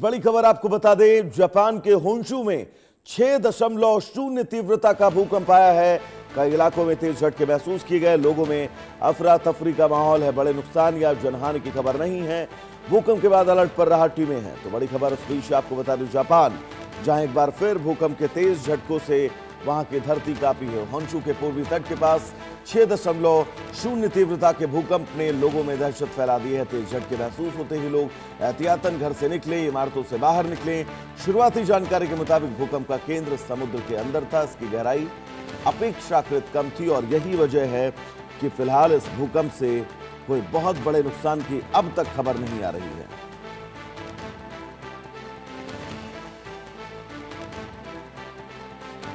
बड़ी खबर आपको बता दें, जापान के होन्शु में 6.0 तीव्रता का भूकंप आया है। कई इलाकों में तेज झटके महसूस किए गए। लोगों में अफरा तफरी का माहौल है। बड़े नुकसान या जनहानि की खबर नहीं है। भूकंप के बाद अलर्ट पर राहत टीमें हैं। तो बड़ी खबर इस बीच आपको बता दें, जापान जहां एक बार फिर भूकंप के तेज झटकों से वहां की धरती कांपी है। होन्शु के पूर्वी तट के पास 6.0 तीव्रता के भूकंप ने लोगों में दहशत फैला दी है। तेज झटके महसूस होते ही लोग एहतियातन घर से निकले, इमारतों से बाहर निकले। शुरुआती जानकारी के मुताबिक भूकंप का केंद्र समुद्र के अंदर था। इसकी गहराई अपेक्षाकृत कम थी और यही वजह है कि फिलहाल इस भूकंप से कोई बहुत बड़े नुकसान की अब तक खबर नहीं आ रही है।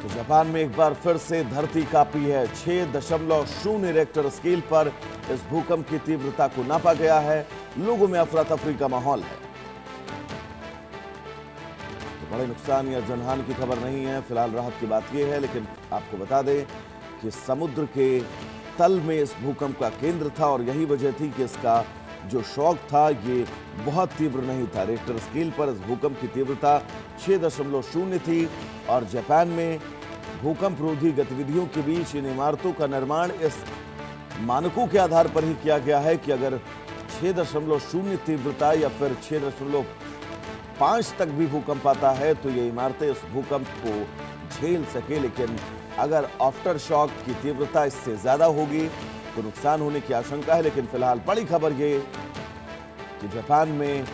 तो जापान में एक बार फिर से धरती कांपी है। 6.0 रिक्टर स्केल पर इस भूकंप की तीव्रता को नापा गया है। लोगों में अफरा तफरी का माहौल है। तो बड़े नुकसान या जनहानि की खबर नहीं है। फिलहाल राहत की बात यह है, लेकिन आपको बता दें कि समुद्र के तल में इस भूकंप का केंद्र था और यही वजह थी कि इसका जो शॉक था ये बहुत तीव्र नहीं था। रिक्टर स्केल पर इस भूकंप की तीव्रता 6.0 थी और जापान में भूकंप रोधी गतिविधियों के बीच इन इमारतों का निर्माण इस मानकों के आधार पर ही किया गया है कि अगर 6.0 तीव्रता या फिर 6.5 तक भी भूकंप आता है तो ये इमारतें इस भूकंप को झेल सके। लेकिन अगर आफ्टर शॉक की तीव्रता इससे ज्यादा होगी तो नुकसान होने की आशंका है। लेकिन फिलहाल बड़ी खबर ये कि जापान में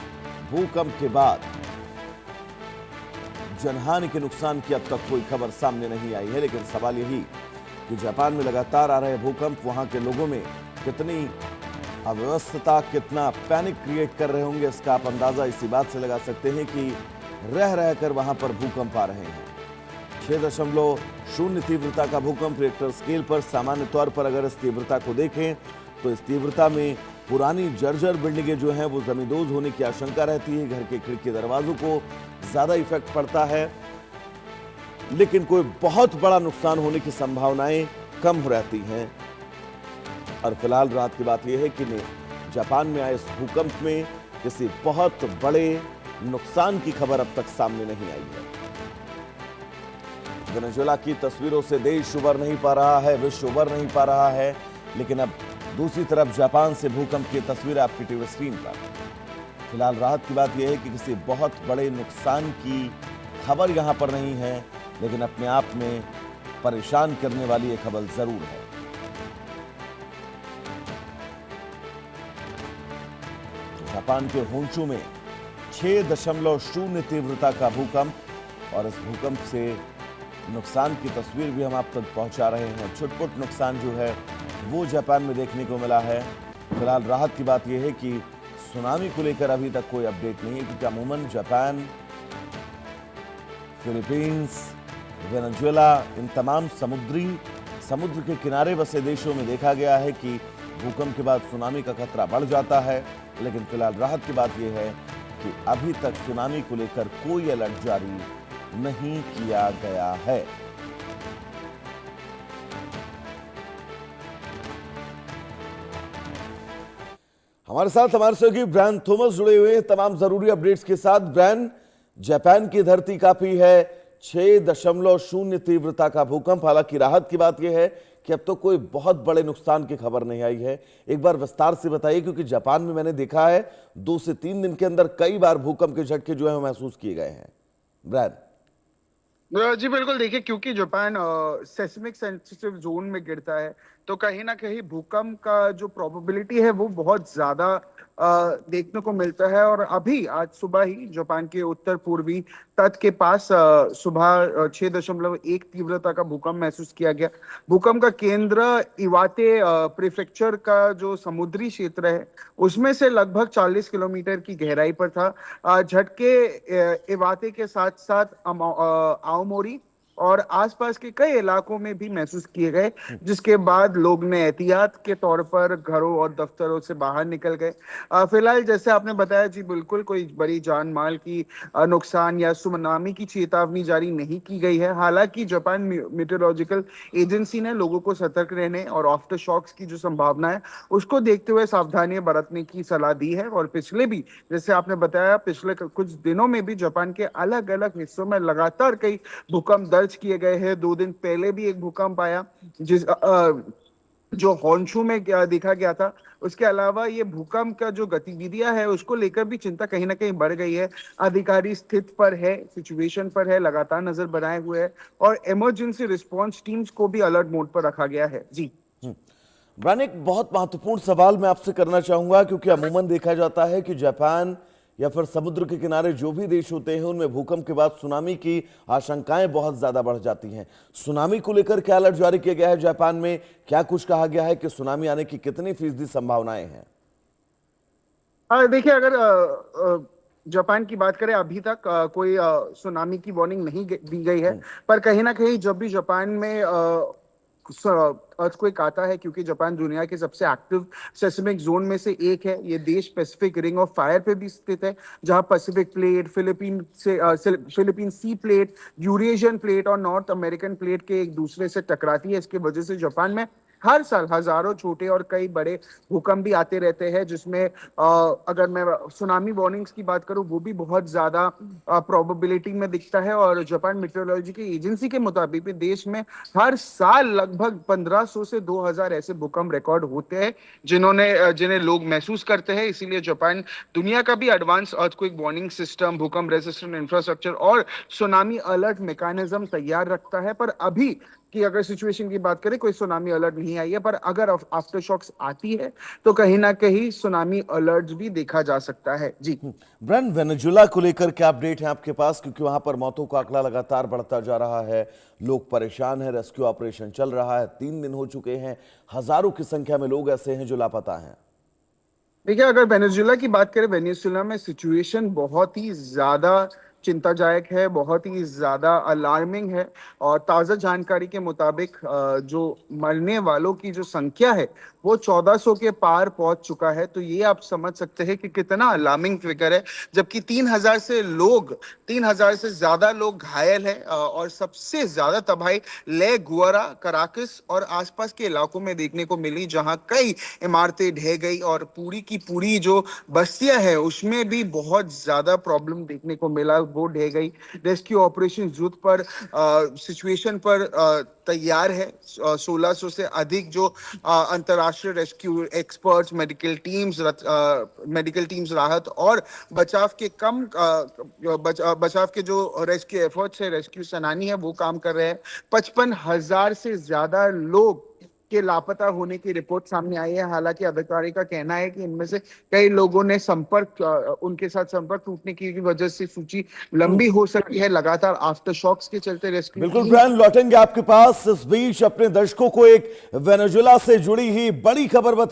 भूकंप के बाद जनहानि के नुकसान की अब तक कोई खबर सामने नहीं आई है। लेकिन सवाल यही कि जापान में लगातार आ रहे भूकंप वहां के लोगों में कितनी अव्यवस्था, कितना पैनिक क्रिएट कर रहे होंगे, इसका आप अंदाजा इसी बात से लगा सकते हैं कि रह रहकर वहां पर भूकंप आ रहे हैं। 6.0 तीव्रता का भूकंप रिक्टर स्केल पर सामान्य तौर पर अगर इस तीव्रता को देखें तो इस तीव्रता में पुरानी जर्जर बिल्डिंगें जो हैं वो जमींदोज होने की आशंका रहती है। घर के खिड़की दरवाजों को ज्यादा इफेक्ट पड़ता है, लेकिन कोई बहुत बड़ा नुकसान होने की संभावनाएं कम हो रहती हैं। और फिलहाल रात की बात यह है कि जापान में आए इस भूकंप में किसी बहुत बड़े नुकसान की खबर अब तक सामने नहीं आई है। वेनेजुएला की तस्वीरों से देश उबर नहीं पा रहा है, विश्व उबर नहीं पा रहा है, लेकिन अब दूसरी तरफ जापान से भूकंप की तस्वीर आपकी टीवी स्क्रीन पर। फिलहाल राहत की बात यह है कि किसी बहुत बड़े नुकसान की खबर यहां पर नहीं है, लेकिन अपने आप में परेशान करने वाली यह खबर जरूर है। जापान के होन्शु में 6.0 तीव्रता का भूकंप और इस भूकंप से नुकसान की तस्वीर भी हम आप तक पहुंचा रहे हैं। छुटपुट नुकसान जो है वो जापान में देखने को मिला है। फिलहाल राहत की बात यह है कि सुनामी को लेकर अभी तक कोई अपडेट नहीं है, क्योंकि अमूमन जापान, फिलीपींस, वेनेजुएला, इन तमाम समुद्र के किनारे बसे देशों में देखा गया है कि भूकंप के बाद सुनामी का खतरा बढ़ जाता है। लेकिन फिलहाल राहत की बात यह है कि अभी तक सुनामी को लेकर कोई अलर्ट जारी नहीं किया गया है। हमारे साथ हमारे सहयोगी ब्रायन थॉमस जुड़े हुए हैं तमाम जरूरी अपडेट्स के साथ। ब्रायन, जापान की धरती कांपी है, 6.0 तीव्रता का भूकंप। हालांकि राहत की बात यह है कि अब तो कोई बहुत बड़े नुकसान की खबर नहीं आई है। एक बार विस्तार से बताइए, क्योंकि जापान में मैंने देखा है 2 से 3 दिन के अंदर कई बार भूकंप के झटके जो है महसूस किए गए हैं। ब्रायन जी बिल्कुल, देखिए क्योंकि जापान सेस्मिक सेंसिटिव जोन में गिरता है तो कहीं ना कहीं भूकंप का जो प्रोबेबिलिटी है वो बहुत ज्यादा देखने को मिलता है। और अभी आज सुबह ही जापान के उत्तर पूर्वी तट के पास सुबह 6.1 तीव्रता का भूकंप महसूस किया गया। भूकंप का केंद्र इवाते प्रीफेक्चर का जो समुद्री क्षेत्र है उसमें से लगभग 40 किलोमीटर की गहराई पर था। झटके इवाते के साथ साथ आओमोरी और आसपास के कई इलाकों में भी महसूस किए गए, जिसके बाद लोग ने एहतियात के तौर पर घरों और दफ्तरों से बाहर निकल गए। फिलहाल जैसे आपने बताया जी, बिल्कुल कोई बड़ी जान माल की नुकसान या सुनामी की चेतावनी जारी नहीं की गई है। हालांकि जापान मीटेरोलॉजिकल एजेंसी ने लोगों को सतर्क रहने और आफ्टर शॉक्स की जो संभावना है उसको देखते हुए सावधानियां बरतने की सलाह दी है। और पिछले भी, जैसे आपने बताया, पिछले कुछ दिनों में भी जापान के अलग अलग हिस्सों में लगातार कई भूकंप दर्ज किए गए हैं। 2 दिन पहले भी एक भूकंप आया जो हॉन्शू में देखा गया था। उसके अलावा ये भूकंप का जो गतिविधियां है उसको लेकर भी चिंता कहीं ना कहीं बढ़ गई है। अधिकारी स्थिति पर है, सिचुएशन पर है, लगातार नजर बनाए हुए है और इमरजेंसी रिस्पांस टीम्स को भी अलर्ट मोड पर रखा गया है जी। ब्रायन, एक बहुत महत्वपूर्ण सवाल मैं आपसे करना चाहूंगा, क्योंकि अमूमन देखा जाता है कि जापान या फिर समुद्र के किनारे जो भी देश होते हैं उनमें भूकंप के बाद सुनामी की आशंकाएं बहुत ज्यादा बढ़ जाती हैं। सुनामी को लेकर क्या अलर्ट जारी किया गया है जापान में? क्या कुछ कहा गया है कि सुनामी आने की कितनी फीसदी संभावनाएं हैं? देखिए, अगर जापान की बात करें, अभी तक कोई सुनामी की वार्निंग नहीं दी गई है। पर कहीं ना कहीं जब भी जापान में अर्थक्वेक आता है, क्योंकि जापान दुनिया के सबसे एक्टिव सेस्मिक जोन में से एक है, ये देश पैसिफिक रिंग ऑफ फायर पे भी स्थित है, जहां पैसिफिक प्लेट, फिलीपीन सी प्लेट, यूरेशियन प्लेट और नॉर्थ अमेरिकन प्लेट के एक दूसरे से टकराती है। इसकी वजह से जापान में हर साल हजारों छोटे और कई बड़े भूकंप भी आते रहते हैं, जिसमें अगर मैं सुनामी वार्निंग्स की बात करूं वो भी बहुत ज्यादा प्रोबेबिलिटी में दिखता है। और जापान मेट्रोलॉजी की एजेंसी के मुताबिक भी देश में हर साल लगभग 1500 से 2000 ऐसे भूकंप रिकॉर्ड होते हैं जिन्हें लोग महसूस करते हैं। इसीलिए जापान दुनिया का भी एडवांस अर्थक्वेक वार्निंग सिस्टम, भूकंप रेजिस्टेंट इंफ्रास्ट्रक्चर और सुनामी अलर्ट मैकेनिज्म तैयार रखता है। पर अभी कि अगर सिचुएशन की बात करें, कोई सुनामी अलर्ट नहीं आई है। पर अगर आफ्टर शॉक्स आती है तो कहीं ना कहीं सुनामी अलर्ट भी देखा जा सकता है जी। ब्रायन, वेनेजुएला को लेकर क्या अपडेट है आपके पास? क्योंकि वहां पर मौतों का आंकड़ा लगातार बढ़ता जा रहा है, लोग परेशान हैं, रेस्क्यू ऑपरेशन चल रहा है, 3 दिन हो चुके हैं, हजारों की संख्या में लोग ऐसे हैं जो लापता हैं। देखिए, अगर वेनेजुएला की बात करें, वेनेजुएला में सिचुएशन बहुत ही ज्यादा चिंताजनक है, बहुत ही ज्यादा अलार्मिंग है। और ताजा जानकारी के मुताबिक जो मरने वालों की जो संख्या है वो 1400 के पार पहुंच चुका है। तो ये आप समझ सकते हैं कि कितना अलार्मिंग फिगर है। जबकि 3000 से ज्यादा लोग घायल हैं और सबसे ज्यादा तबाही ले गुआरा, कराकस और आसपास के इलाकों में देखने को मिली, जहां कई इमारतें ढह गई और पूरी की पूरी जो बस्तियां हैं उसमें भी बहुत ज्यादा प्रॉब्लम देखने को मिला, वो ढह गई। रेस्क्यू ऑपरेशन युद्ध पर सिचुएशन पर तैयार है। 1600 से अधिक जो अंतर्राष्ट्रीय रेस्क्यू एक्सपर्ट्स, मेडिकल टीम्स, राहत और बचाव के जो रेस्क्यू एफर्ट्स है, रेस्क्यू सेनानी है, वो काम कर रहे हैं। 55,000 से ज्यादा लोग के लापता होने की रिपोर्ट सामने आई है। हालांकि अधिकारी का कहना है कि इनमें से कई लोगों ने उनके साथ संपर्क टूटने की वजह से सूची लंबी हो सकती है। लगातार आफ्टर शॉक्स के चलते रेस्क्यू बिल्कुल ब्रायन, लौटेंगे आपके पास। इस बीच अपने दर्शकों को एक वेनेजुएला से जुड़ी ही बड़ी खबर बता